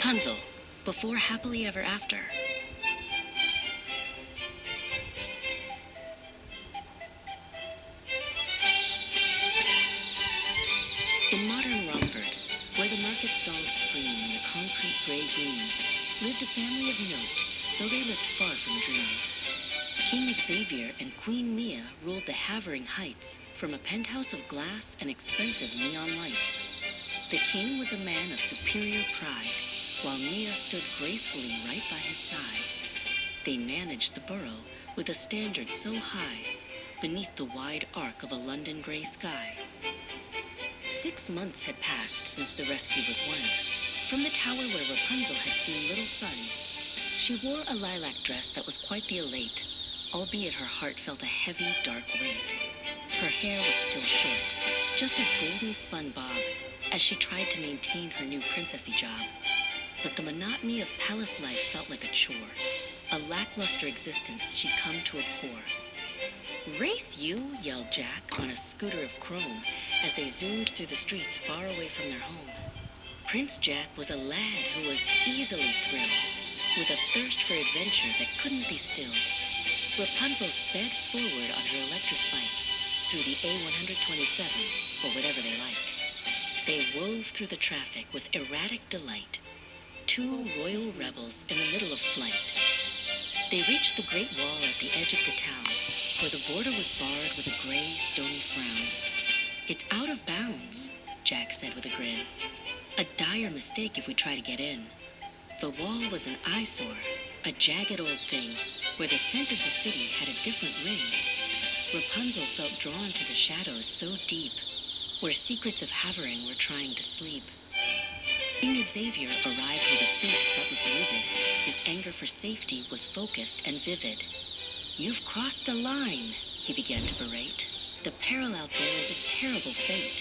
Rapunzel, before Happily Ever After. In modern Romford, where the market stalls scream and the concrete gray gleams, lived a family of note, though they lived far from dreams. King Xavier and Queen Mia ruled the Havering Heights from a penthouse of glass and expensive neon lights. The king was a man of superior pride, while Mia stood gracefully right by his side. They managed the borough with a standard so high, beneath the wide arc of a London gray sky. 6 months had passed since the rescue was won. From the tower where Rapunzel had seen little sun, she wore a lilac dress that was quite the elate, albeit her heart felt a heavy, dark weight. Her hair was still short, just a golden spun bob, as she tried to maintain her new princessy job. But the monotony of palace life felt like a chore, a lackluster existence she'd come to abhor. "Race you!" yelled Jack on a scooter of chrome as they zoomed through the streets far away from their home. Prince Jack was a lad who was easily thrilled, with a thirst for adventure that couldn't be stilled. Rapunzel sped forward on her electric bike through the A127, or whatever they like. They wove through the traffic with erratic delight, two royal rebels in the middle of flight. They reached the Great Wall at the edge of the town, where the border was barred with a gray, stony frown. "It's out of bounds," Jack said with a grin. "A dire mistake if we try to get in." The wall was an eyesore, a jagged old thing, where the scent of the city had a different ring. Rapunzel felt drawn to the shadows so deep, where secrets of Havering were trying to sleep. King Xavier arrived with a face that was livid. His anger for safety was focused and vivid. "You've crossed a line," he began to berate. "The peril out there is a terrible fate."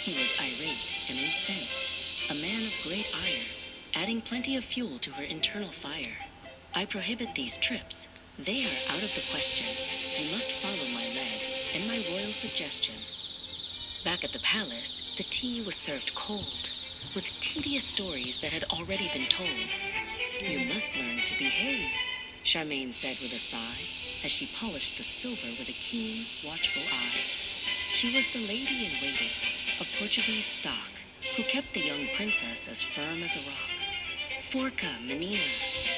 He was irate and incensed, a man of great ire, adding plenty of fuel to her internal fire. "I prohibit these trips. They are out of the question. You must follow my lead and my royal suggestion." Back at the palace, the tea was served cold, with tedious stories that had already been told. "You must learn to behave," Charmaine said with a sigh, as she polished the silver with a keen, watchful eye. She was the lady in waiting, of Portuguese stock, who kept the young princess as firm as a rock. "Forca, menina,"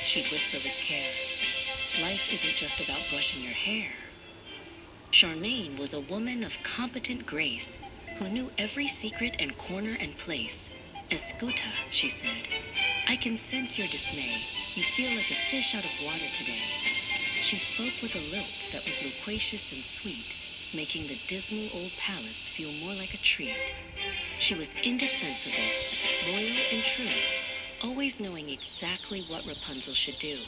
she'd whisper with care. "Life isn't just about brushing your hair." Charmaine was a woman of competent grace, who knew every secret and corner and place. "Escuta," she said. "I can sense your dismay. You feel like a fish out of water today." She spoke with a lilt that was loquacious and sweet, making the dismal old palace feel more like a treat. She was indispensable, loyal and true, always knowing exactly what Rapunzel should do.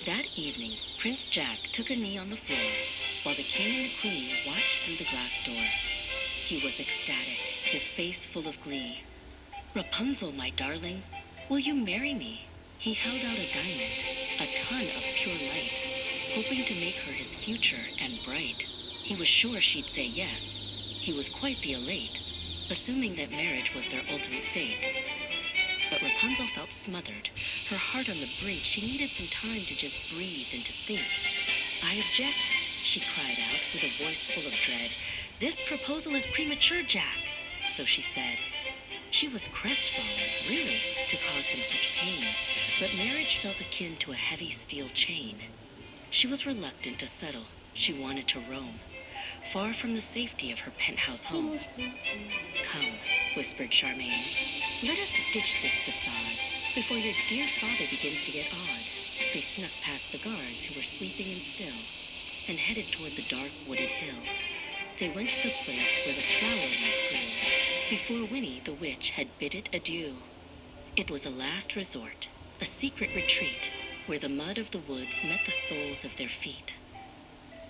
That evening, Prince Jack took a knee on the floor, while the king and the queen watched through the glass door. He was ecstatic, his face full of glee. "Rapunzel, my darling, will you marry me?" He held out a diamond, a ton of pure light, hoping to make her his future and bright. He was sure she'd say yes. He was quite the elate, assuming that marriage was their ultimate fate. But Rapunzel felt smothered, her heart on the brink. She needed some time to just breathe and to think. "I object," she cried out with a voice full of dread. "This proposal is premature, Jack," so she said. She was crestfallen, really, to cause him such pain, but marriage felt akin to a heavy steel chain. She was reluctant to settle. She wanted to roam, far from the safety of her penthouse home. "Come," whispered Charmaine, "let us ditch this facade before your dear father begins to get odd." They snuck past the guards who were sleeping and still, and headed toward the dark wooded hill. They went to the place where the flower leaves grew, before Winnie the witch had bid it adieu. It was a last resort, a secret retreat, where the mud of the woods met the soles of their feet.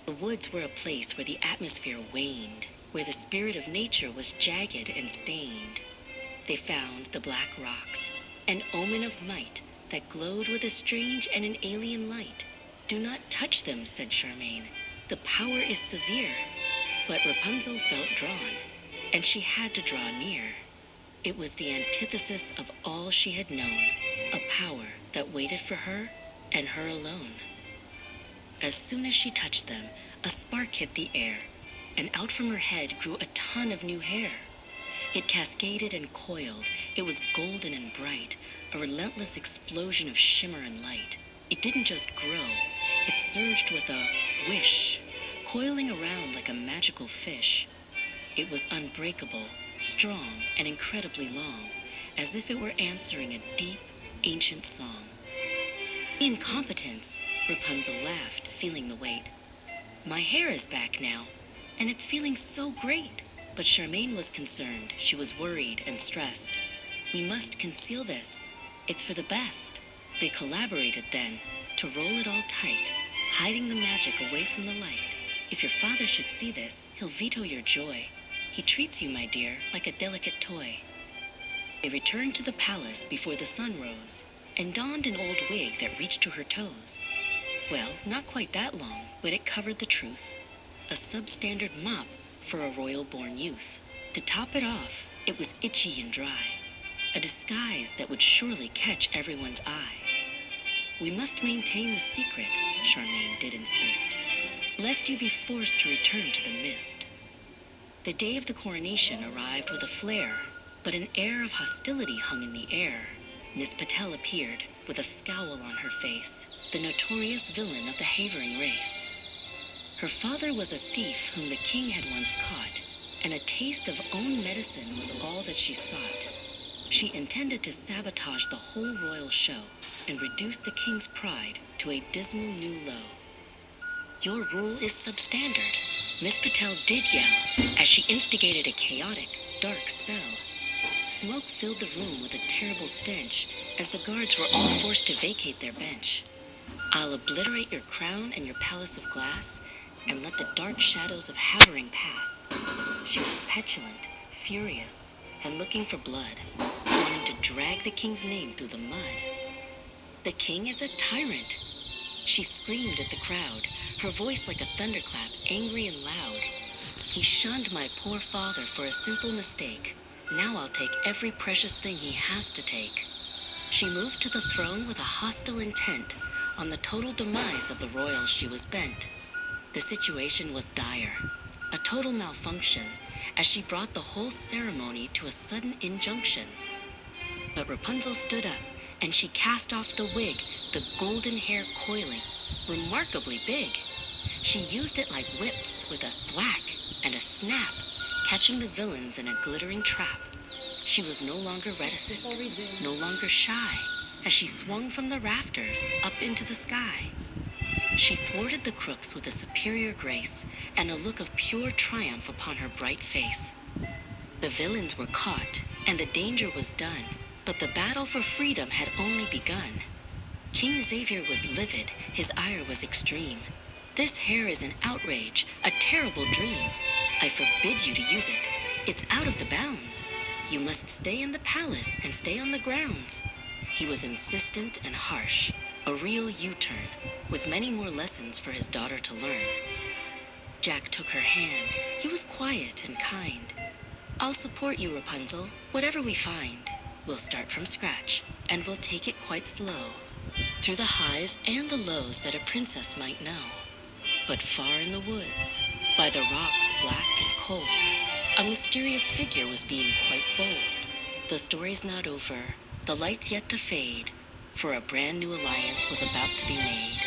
The woods were a place where the atmosphere waned, where the spirit of nature was jagged and stained. They found the black rocks, an omen of might that glowed with a strange and an alien light. "Do not touch them," said Charmaine. "The power is severe." But Rapunzel felt drawn, and she had to draw near. It was the antithesis of all she had known, a power that waited for her and her alone. As soon as she touched them, a spark hit the air, and out from her head grew a ton of new hair. It cascaded and coiled. It was golden and bright, a relentless explosion of shimmer and light. It didn't just grow, it surged with a wish, coiling around like a magical fish. It was unbreakable, strong, and incredibly long, as if it were answering a deep, ancient song. Incompetence, Rapunzel laughed, feeling the weight. My hair is back now, and it's feeling so great. But Charmaine was concerned. She was worried and stressed. We must conceal this. It's for the best. They collaborated then to roll it all tight, hiding the magic away from the light. If your father should see this, he'll veto your joy. He treats you, my dear, like a delicate toy. They returned to the palace before the sun rose and donned an old wig that reached to her toes. Well, not quite that long, but it covered the truth. A substandard mop for a royal-born youth. To top it off, it was itchy and dry, a disguise that would surely catch everyone's eye. We must maintain the secret, Charmaine did insist, lest you be forced to return to the mist. The day of the coronation arrived with a flare, but an air of hostility hung in the air. Miss Patel appeared, with a scowl on her face, the notorious villain of the havering race. Her father was a thief whom the king had once caught, and a taste of own medicine was all that she sought. She intended to sabotage the whole royal show and reduce the king's pride to a dismal new low. Your rule is substandard, Miss Patel did yell, as she instigated a chaotic, dark spell. Smoke filled the room with a terrible stench as the guards were all forced to vacate their bench. I'll obliterate your crown and your palace of glass, and let the dark shadows of havering pass. She was petulant, furious, and looking for blood, wanting to drag the king's name through the mud. The king is a tyrant. She screamed at the crowd, her voice like a thunderclap, angry and loud. He shunned my poor father for a simple mistake. Now I'll take every precious thing he has to take. She moved to the throne with a hostile intent. On the total demise of the royals she was bent. The situation was dire, a total malfunction, as she brought the whole ceremony to a sudden injunction. But Rapunzel stood up, and she cast off the wig, the golden hair coiling, remarkably big. She used it like whips, with a thwack and a snap, catching the villains in a glittering trap. She was no longer reticent, no longer shy, as she swung from the rafters up into the sky. She thwarted the crooks with a superior grace and a look of pure triumph upon her bright face. The villains were caught, and the danger was done, but the battle for freedom had only begun. King Xavier was livid, his ire was extreme. This hair is an outrage, a terrible dream. I forbid you to use it. It's out of the bounds. You must stay in the palace and stay on the grounds. He was insistent and harsh, a real U-turn, with many more lessons for his daughter to learn. Jack took her hand. He was quiet and kind. I'll support you, Rapunzel, whatever we find. We'll start from scratch, and we'll take it quite slow, through the highs and the lows that a princess might know. But far in the woods, by the rocks black and cold, a mysterious figure was being quite bold. The story's not over, the light's yet to fade, for a brand new alliance was about to be made.